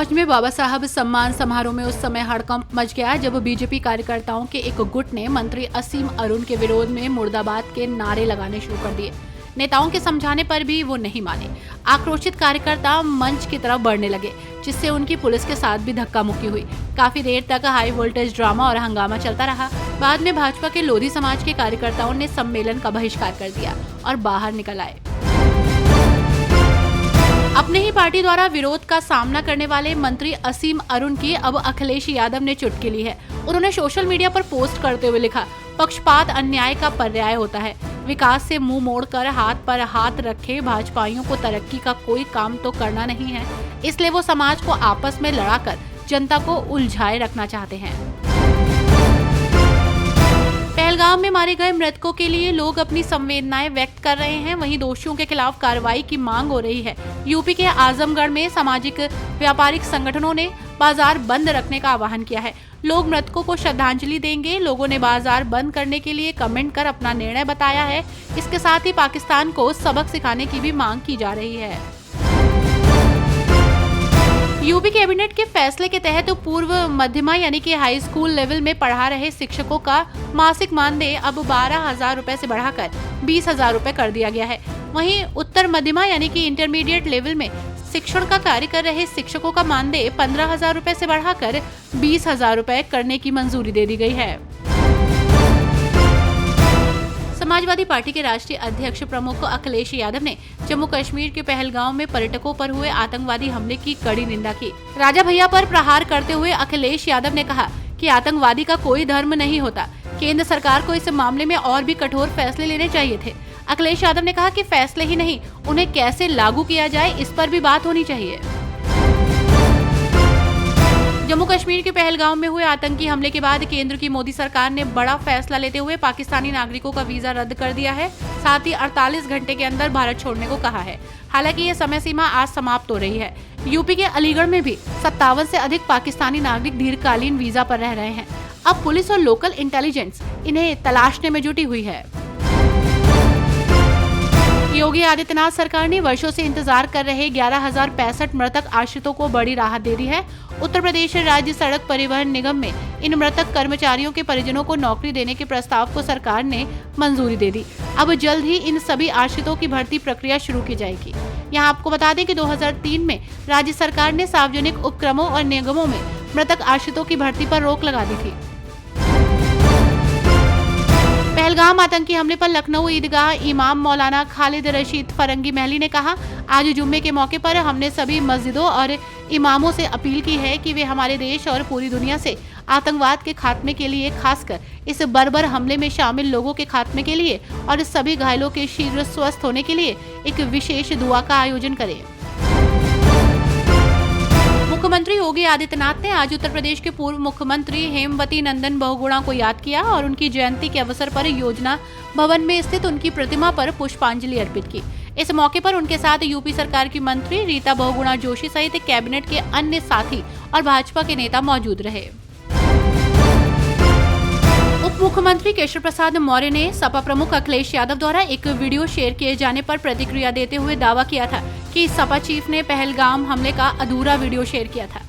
फौज में बाबा साहब सम्मान समारोह में उस समय हड़कंप मच गया जब बीजेपी कार्यकर्ताओं के एक गुट ने मंत्री असीम अरुण के विरोध में मुर्दाबाद के नारे लगाने शुरू कर दिए। नेताओं के समझाने पर भी वो नहीं माने। आक्रोशित कार्यकर्ता मंच की तरफ बढ़ने लगे, जिससे उनकी पुलिस के साथ भी धक्का मुक्की हुई। काफी देर तक हाई वोल्टेज ड्रामा और हंगामा चलता रहा। बाद में भाजपा के लोधी समाज के कार्यकर्ताओं ने सम्मेलन का बहिष्कार कर दिया और बाहर निकल आए। अपने ही पार्टी द्वारा विरोध का सामना करने वाले मंत्री असीम अरुण की अब अखिलेश यादव ने चुटकी ली है। उन्होंने सोशल मीडिया पर पोस्ट करते हुए लिखा, पक्षपात अन्याय का पर्याय होता है। विकास से मुंह मोड़कर हाथ पर हाथ रखे भाजपाइयों को तरक्की का कोई काम तो करना नहीं है, इसलिए वो समाज को आपस में लड़ाकर जनता को उलझाए रखना चाहते हैं। पहलगाम में मारे गए मृतकों के लिए लोग अपनी संवेदनाएं व्यक्त कर रहे हैं, वहीं दोषियों के खिलाफ कार्रवाई की मांग हो रही है। यूपी के आजमगढ़ में सामाजिक व्यापारिक संगठनों ने बाजार बंद रखने का आह्वान किया है। लोग मृतकों को श्रद्धांजलि देंगे। लोगों ने बाजार बंद करने के लिए कमेंट कर अपना निर्णय बताया है। इसके साथ ही पाकिस्तान को सबक सिखाने की भी मांग की जा रही है। यूपी कैबिनेट के फैसले के तहत पूर्व मध्यमा यानी कि हाई स्कूल लेवल में पढ़ा रहे शिक्षकों का मासिक मानदेय अब 12,000 रुपए से बढ़ाकर 20,000 रुपए कर दिया गया है। वहीं उत्तर मध्यमा यानी कि इंटरमीडिएट लेवल में शिक्षण का कार्य कर रहे शिक्षकों का मानदेय 15,000 रुपए से बढ़ाकर 20,000 रुपए करने की मंजूरी दे दी गई है। समाजवादी पार्टी के राष्ट्रीय अध्यक्ष प्रमुख अखिलेश यादव ने जम्मू कश्मीर के पहलगाम में पर्यटकों पर हुए आतंकवादी हमले की कड़ी निंदा की। राजा भैया पर प्रहार करते हुए अखिलेश यादव ने कहा कि आतंकवादी का कोई धर्म नहीं होता। केंद्र सरकार को इस मामले में और भी कठोर फैसले लेने चाहिए थे। अखिलेश यादव ने कहा कि फैसले ही नहीं, उन्हें कैसे लागू किया जाए इस पर भी बात होनी चाहिए। जम्मू कश्मीर के पहलगाम में हुए आतंकी हमले के बाद केंद्र की मोदी सरकार ने बड़ा फैसला लेते हुए पाकिस्तानी नागरिकों का वीजा रद्द कर दिया है। साथ ही 48 घंटे के अंदर भारत छोड़ने को कहा है। हालांकि ये समय सीमा आज समाप्त हो रही है। यूपी के अलीगढ़ में भी 57 से अधिक पाकिस्तानी नागरिक दीर्घकालीन वीजा पर रह रहे हैं। अब पुलिस और लोकल इंटेलिजेंस इन्हें तलाशने में जुटी हुई है। योगी आदित्यनाथ सरकार ने वर्षों से इंतजार कर रहे 11,065 मृतक आश्रितों को बड़ी राहत दे दी है। उत्तर प्रदेश राज्य सड़क परिवहन निगम में इन मृतक कर्मचारियों के परिजनों को नौकरी देने के प्रस्ताव को सरकार ने मंजूरी दे दी। अब जल्द ही इन सभी आश्रितों की भर्ती प्रक्रिया शुरू की जाएगी। यहाँ आपको बता दें कि 2003 में राज्य सरकार ने सार्वजनिक उपक्रमों और निगमों में मृतक आश्रितों की भर्ती पर रोक लगा दी थी। पहलगाम आतंकी हमले पर लखनऊ ईदगाह इमाम मौलाना खालिद रशीद फरंगी महली ने कहा, आज जुम्मे के मौके पर हमने सभी मस्जिदों और इमामों से अपील की है कि वे हमारे देश और पूरी दुनिया से आतंकवाद के खात्मे के लिए, खासकर इस बर्बर हमले में शामिल लोगों के खात्मे के लिए और सभी घायलों के शीघ्र स्वस्थ होने के लिए एक विशेष दुआ का आयोजन करें। मुख्यमंत्री योगी आदित्यनाथ ने आज उत्तर प्रदेश के पूर्व मुख्यमंत्री हेमवती नंदन बहुगुणा को याद किया और उनकी जयंती के अवसर पर योजना भवन में स्थित उनकी प्रतिमा पर पुष्पांजलि अर्पित की। इस मौके पर उनके साथ यूपी सरकार की मंत्री रीता बहुगुणा जोशी सहित कैबिनेट के अन्य साथी और भाजपा के नेता मौजूद रहे। उप मुख्यमंत्री केशव प्रसाद मौर्य ने सपा प्रमुख अखिलेश यादव द्वारा एक वीडियो शेयर किए जाने पर प्रतिक्रिया देते हुए दावा किया था कि सपा चीफ ने पहलगाम हमले का अधूरा वीडियो शेयर किया था।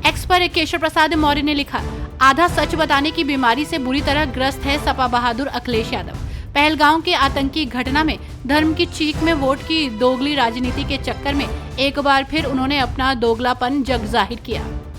एक्स पर केशव प्रसाद मौर्य ने लिखा, आधा सच बताने की बीमारी से बुरी तरह ग्रस्त है सपा बहादुर अखिलेश यादव। पहलगाम के आतंकी घटना में धर्म की चीख में वोट की दोगली राजनीति के चक्कर में एक बार फिर उन्होंने अपना दोगलापन जग जाहिर किया।